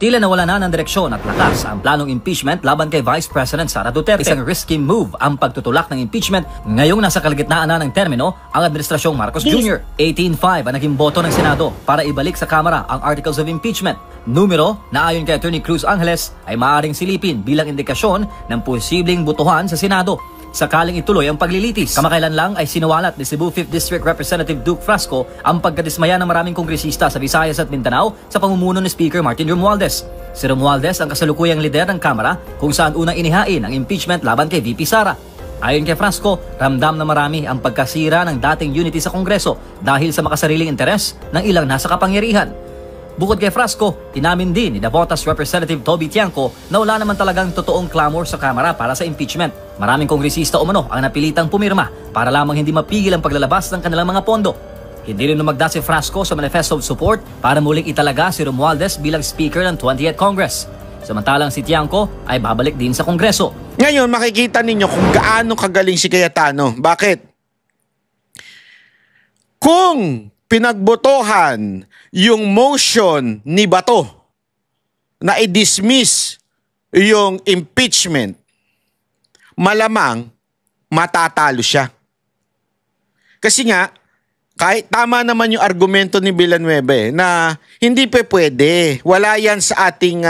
Tila nawala na ng direksyon at lakas ang planong impeachment laban kay Vice President Sara Duterte. Isang risky move ang pagtutulak ng impeachment ngayong nasa kalagitnaan na ng termino ang Administrasyong Marcos Jr. 18-5 ang naging boto ng Senado para ibalik sa Kamara ang Articles of Impeachment. Numero na ayon kay Attorney Cruz Angeles ay maaaring silipin bilang indikasyon ng posibleng botohan sa Senado sakaling ituloy ang paglilitis. Kamakailan lang ay sinuwalat ni Cebu 5th District Representative Duke Frasco ang pagkadismaya ng maraming kongresista sa Visayas at Mindanao sa pamumuno ni Speaker Martin Romualdez. Si Romualdez ang kasalukuyang lider ng Kamara kung saan unang inihain ang impeachment laban kay VP Sara. Ayon kay Frasco, ramdam na marami ang pagkasira ng dating unity sa Kongreso dahil sa makasariling interes ng ilang nasa kapangyarihan. Bukod kay Frasco, inamin din ni Navotas Representative Toby Tiangco na wala naman talagang totoong clamor sa Kamara para sa impeachment. Maraming kongresista umano ang napilitang pumirma para lamang hindi mapigil ang paglalabas ng kanilang mga pondo. Hindi rin lumagda si Frasco sa Manifesto of Support para muling italaga si Romualdez bilang Speaker ng 20th Congress. Samantalang si Tiangco ay babalik din sa Kongreso. Ngayon, makikita ninyo kung gaano kagaling si Cayetano. Bakit? Kung pinagbotohan yung motion ni Bato na i-dismiss yung impeachment, malamang matatalo siya. Kasi nga, kahit tama naman yung argumento ni Villanueva na hindi pwede, wala yan sa ating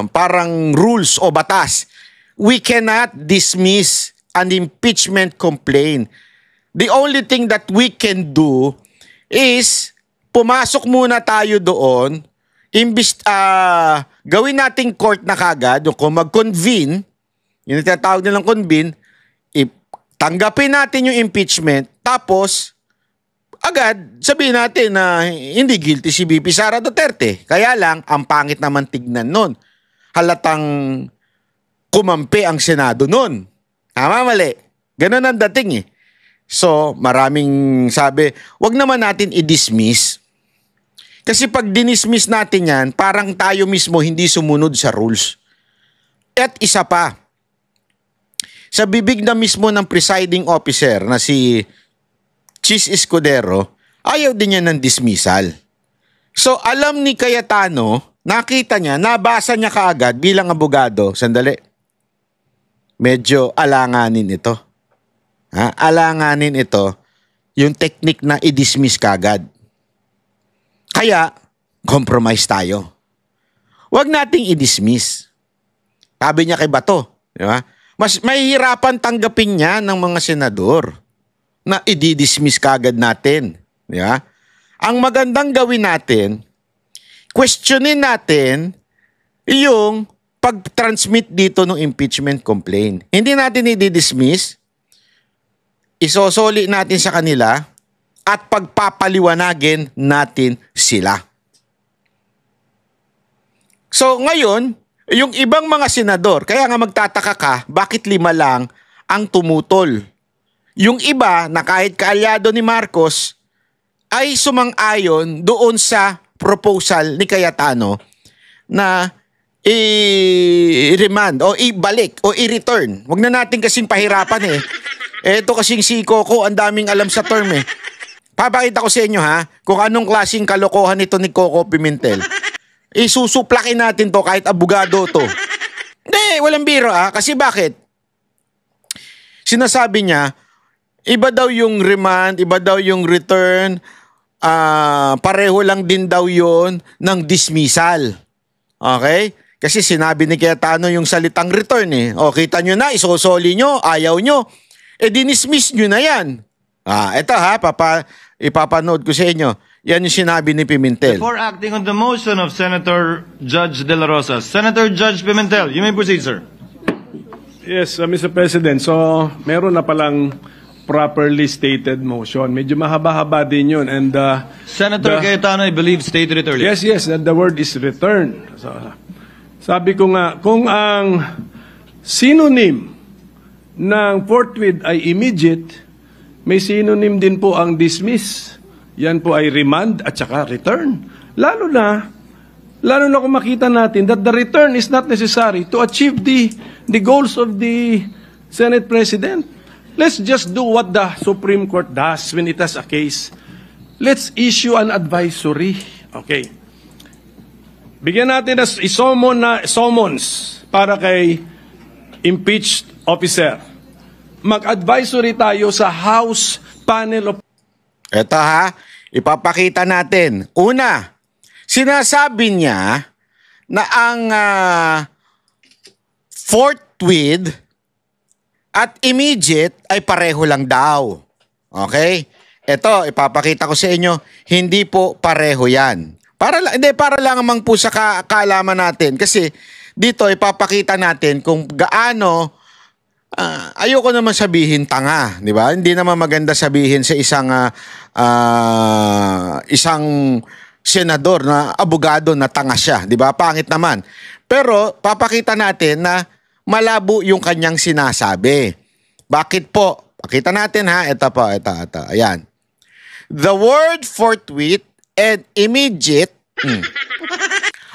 parang rules o batas. We cannot dismiss an impeachment complaint. The only thing that we can do is pumasok muna tayo doon, gawin nating court na kagad, kung mag-convene, yung tinatawag nilang convene, tanggapin natin yung impeachment, tapos agad sabihin natin na hindi guilty si VP Sara Duterte. Kaya lang, ang pangit naman tignan nun. Halatang kumampi ang Senado nun. Tama, mali. Ganun ang dating eh. So, maraming sabi, wag naman natin i-dismiss. Kasi pag dinismiss natin yan, parang tayo mismo hindi sumunod sa rules. At isa pa, sa bibig na mismo ng presiding officer na si Chis Escudero, ayaw din niya ng dismissal. So, alam ni Cayetano, nakita niya, nabasa niya kaagad bilang abogado. Sandali. Medyo alanganin ito. Alanganin ito yung technique na i-dismiss kagad. Kaya, compromise tayo. Huwag nating i-dismiss. Sabi niya kay Bato, di ba? Mas mahihirapan tanggapin niya ng mga senador na i-dismiss kagad natin. Di ba? Ang magandang gawin natin, questionin natin yung pag-transmit dito ng impeachment complaint. Hindi natin i-dismiss, isosoli natin sa kanila at pagpapaliwanagin natin sila. So ngayon, yung ibang mga senador, kaya nga magtataka ka, bakit 5 lang ang tumutol? Yung iba na kahit kaalyado ni Marcos ay sumang-ayon doon sa proposal ni Cayetano na i-remand o ibalik o i-return. Huwag na natin kasing pahirapan eh. Ito kasing si Coco, ang daming alam sa term eh. Papakita ko sa inyo ha, kung anong klaseng kalokohan ito ni Coco Pimentel. Isusuplakin natin to kahit abogado to. Hindi, walang biro ha. Kasi bakit? Sinasabi niya, iba daw yung remand, iba daw yung return, pareho lang din daw yon ng dismissal. Okay? Kasi sinabi ni Cayetano yung salitang return eh. O, kita nyo na, isosoli nyo, ayaw nyo. Dinismiss nyo na yan. Ito ha, ipapanood ko sa inyo. Yan yung sinabi ni Pimentel. Before acting on the motion of Senator Judge De La Rosa, Senator Judge Pimentel, you may proceed, sir. Yes, Mr. President. So, meron na palang properly stated motion. Medyo mahaba-haba din yun. And, Senator Cayetano, I believe, stated it earlier. Yes, the word is return. So, sabi ko nga, kung ang synonym ng forthwith ay immediate, may synonym din po ang dismiss. Yan po ay remand at saka return. Lalo na kung makita natin that the return is not necessary to achieve the goals of the Senate President. Let's just do what the Supreme Court does when it has a case. Let's issue an advisory. Okay. bigyan natin na summons para kay impeached officer. Mag-advisory tayo sa House Panel of... Ito ha, ipapakita natin. Una, sinasabi niya na ang forthwith at immediate ay pareho lang daw. Okay? Ito, ipapakita ko sa inyo, hindi po pareho yan. Para lang naman po sa kaalaman natin. Kasi dito, ipapakita natin kung gaano, ayoko naman sabihin tanga, di ba? Hindi naman maganda sabihin sa isang senador na abogado na tanga siya, di ba? Pangit naman. Pero papakita natin na malabo yung kanyang sinasabi. Bakit po? Pakita natin ha. Ito po, ito. Ayan. The word forthwith and immediate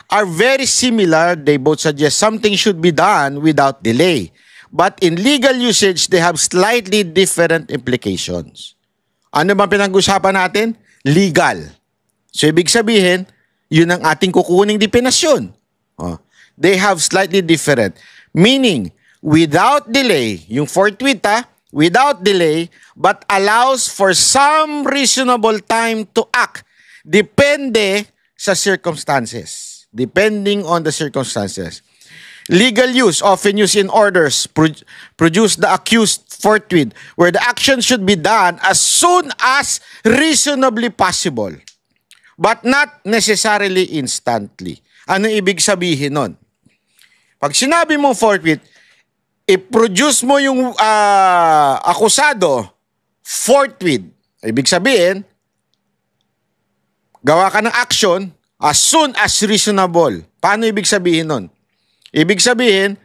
are very similar. They both suggest something should be done without delay. But in legal usage, they have slightly different implications. Ano ba pinag-usapan natin? Legal. So, ibig sabihin, yun ang ating kukuning definasyon. They have slightly different. Meaning, without delay, yung forthwith without delay, but allows for some reasonable time to act. Depende sa circumstances. Depending on the circumstances. Legal use, often used in orders, produce the accused forthwith, where the action should be done as soon as reasonably possible, but not necessarily instantly. Ano ibig sabihin nun? Pag sinabi mong forthwith, i-produce mo yung akusado forthwith. Ibig sabihin, gawa ka ng action as soon as reasonable. Paano ibig sabihin nun? Ibig sabihin,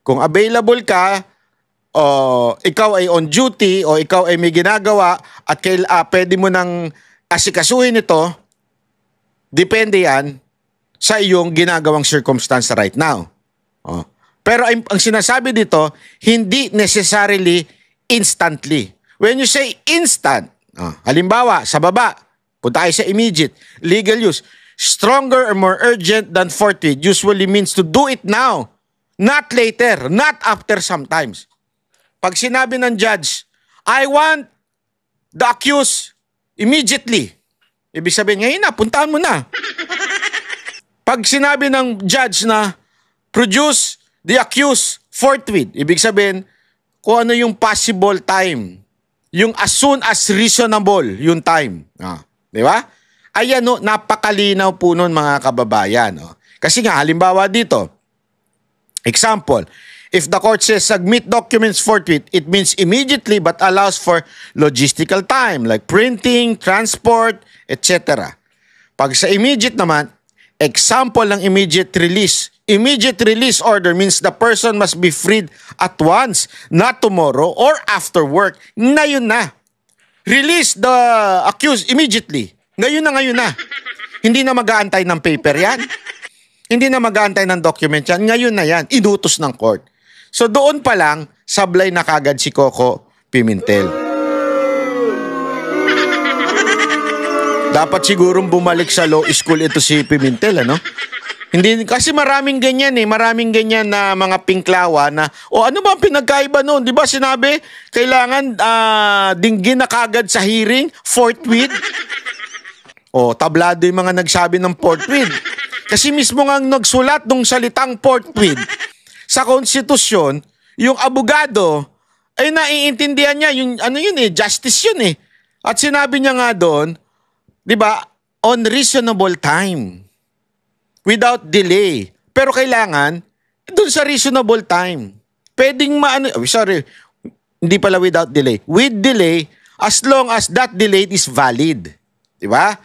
kung available ka, o ikaw ay on duty, o ikaw ay may ginagawa, at pwede mo nang asikasuhin ito, depende yan sa iyong ginagawang circumstance right now. Pero ang sinasabi dito, hindi necessarily instantly. When you say instant, halimbawa, sa baba, punta tayo sa immediate, legal use, stronger or more urgent than forthwith usually means to do it now, not later, not after sometimes. Pag sinabi ng judge, I want the accused immediately. Ibig sabihin, ngayon na, puntahan mo na. Pag sinabi ng judge na produce the accused forthwith, ibig sabihin, kung ano yung possible time, yung as soon as reasonable yung time. Di ba? Ayan, napakalinaw po nun mga kababayan. Kasi nga, halimbawa dito, example, if the court says submit documents forthwith, it means immediately but allows for logistical time like printing, transport, etc. Pag sa immediate naman, example ng immediate release. Immediate release order means the person must be freed at once, not tomorrow or after work. Ngayon na. Release the accused immediately. Ngayon na. Hindi na mag-aantay ng paper yan. Hindi na mag-aantay ng document yan. Ngayon na yan. Inutos ng court. So doon pa lang, sablay na kagad si Coco Pimentel. Dapat sigurong bumalik sa law school ito si Pimentel, ano? Hindi, kasi maraming ganyan maraming ganyan na mga pinklawa na, ano ba ang pinagkaiba noon? Di ba sinabi, kailangan dinggin na kagad sa hearing, forthwith? Tablado yung mga nagsabi ng forthwith. Kasi mismo nga nagsulat ng salitang forthwith sa konstitusyon, yung abogado, ay naiintindihan niya, yung justice yun At sinabi niya nga doon, di ba, on reasonable time. Without delay. Pero kailangan, doon sa reasonable time. Pwedeng hindi pala without delay. With delay, as long as that delay is valid. Di ba?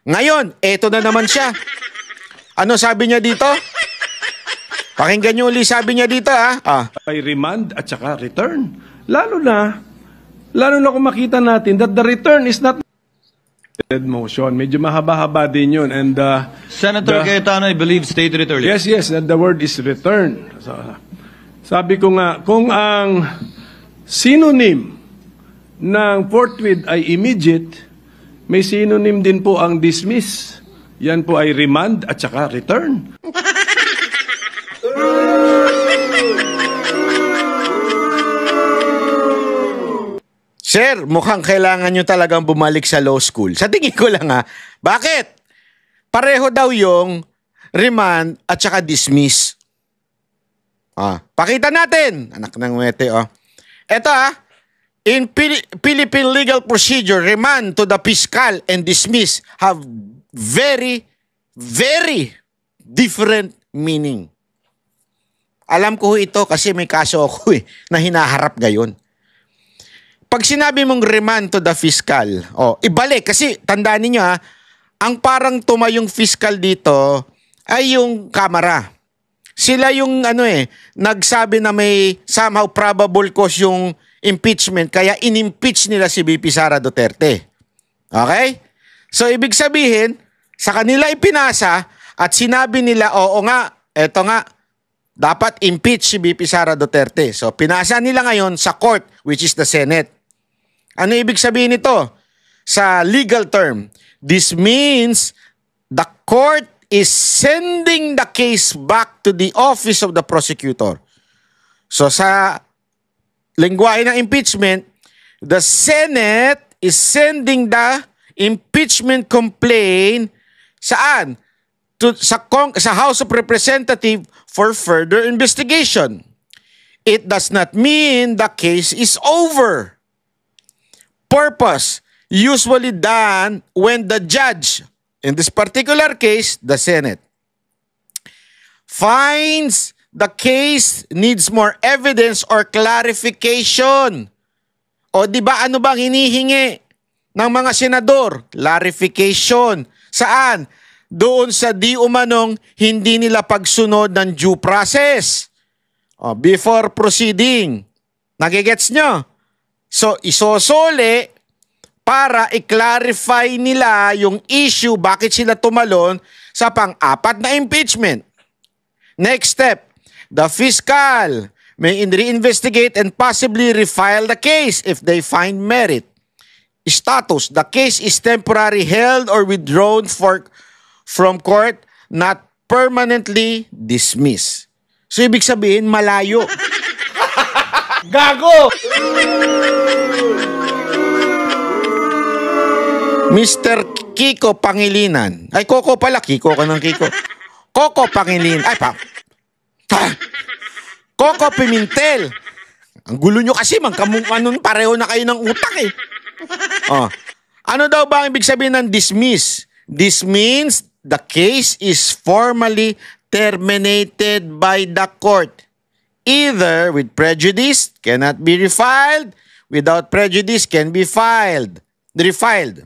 Ngayon, eto na naman siya. Ano sabi niya dito? Pakinggan niyo uli sabi niya dito Ay remand at saka return. Lalo na kung makita natin that the return is not motion. Medyo mahaba-haba din yun. And, Senator Cayetano, I believe, stated it earlier. Yes, and the word is return. So, sabi ko nga, kung ang synonym ng forthwith ay immediate, may synonym din po ang dismiss. yan po ay remand at saka return. Sir, mukhang kailangan nyo talagang bumalik sa law school. Sa tingin ko lang ha. Bakit? Pareho daw yung remand at saka dismiss. Pakita natin. Anak ng wete, Ito in Philippine legal procedure, remand to the fiscal and dismiss have very, very different meaning. Alam ko ito kasi may kaso ako na hinaharap ngayon. Pag sinabi mong remand to the fiscal, ibalik. Kasi tandaan niyo ang parang tumayong fiscal dito ay yung Kamara. Sila yung nagsabi na may somehow probable cause yung impeachment kaya inimpeach nila si VP Sara Duterte. Okay? So ibig sabihin, sa kanila ipinasa at sinabi nila, oo nga, eto nga, dapat impeach si VP Sara Duterte. So pinasa nila ngayon sa court, which is the Senate. Ano ibig sabihin nito? Sa legal term, this means the court is sending the case back to the office of the prosecutor. So sa lengguwahe ng impeachment, the Senate is sending the impeachment complaint saan? Sa House of Representatives for further investigation. It does not mean the case is over. Purpose usually done when the judge, in this particular case, the Senate, finds the case needs more evidence or clarification. O di ba ano bang hinihingi ng mga senador? Clarification. Saan? Doon sa di umanong hindi nila pagsunod ng due process. Before proceeding. Nagigets nyo? So, isosole para i-clarify nila yung issue bakit sila tumalon sa pang-apat na impeachment. Next step, the fiscal may reinvestigate and possibly refile the case if they find merit. Status, the case is temporarily held or withdrawn from court, not permanently dismissed. So, ibig sabihin, malayo. Gago! Mr. Kiko Pangilinan. Ay, Coco pala. Kiko ka ng Kiko. Coco Pangilinan. Ay, Coco Pimentel. Ang gulo nyo kasi, pareho na kayo ng utak eh. Ano daw ba ang ibig sabihin ng dismiss? This means the case is formally terminated by the court. Either with prejudice, cannot be refiled. Without prejudice, can be refiled.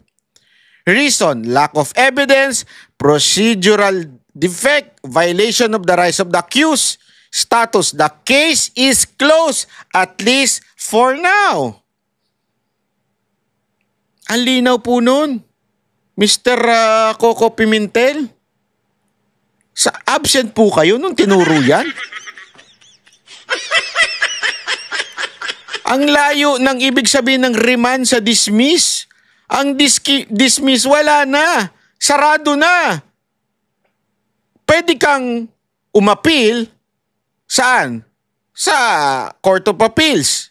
Reason, lack of evidence, procedural defect, violation of the rights of the accused. Status, the case is closed, at least for now. Ang linaw po nun, Mr. Coco Pimentel. Sa absent po kayo nung tinuro yan? Ang layo ng ibig sabihin ng remand sa dismiss. Ang dismiss, wala na. Sarado na. Pwede kang umapil. Saan? Sa Court of Appeals.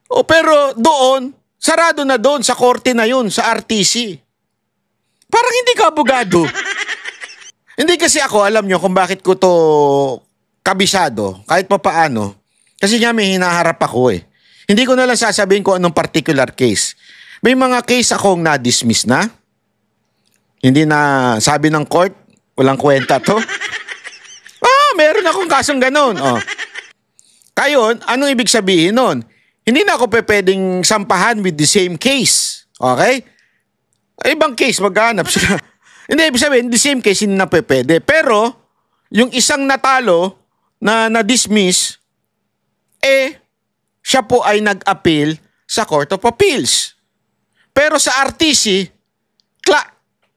Pero doon, sarado na doon sa korte na yun, sa RTC. Parang hindi ka abogado. Hindi kasi ako, alam nyo kung bakit ko to kabisado, kahit pa paano. Kasi nga may hinaharap ako eh. Hindi ko na lang sasabihin kung anong particular case. May mga case akong na-dismiss na. Hindi na sabi ng court, walang kwenta to. Meron akong kasong ganun. Kayon, anong ibig sabihin nun? Hindi na ako pwedeng sampahan with the same case. Okay? Ibang case, maghanap sila. Hindi, ibig sabihin, the same case, hindi na pwede. Pero, yung isang natalo na na-dismiss, siya po ay nag-appeal sa Court of Appeals. Pero sa RTC,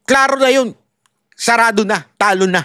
klaro na yun. Sarado na, talo na.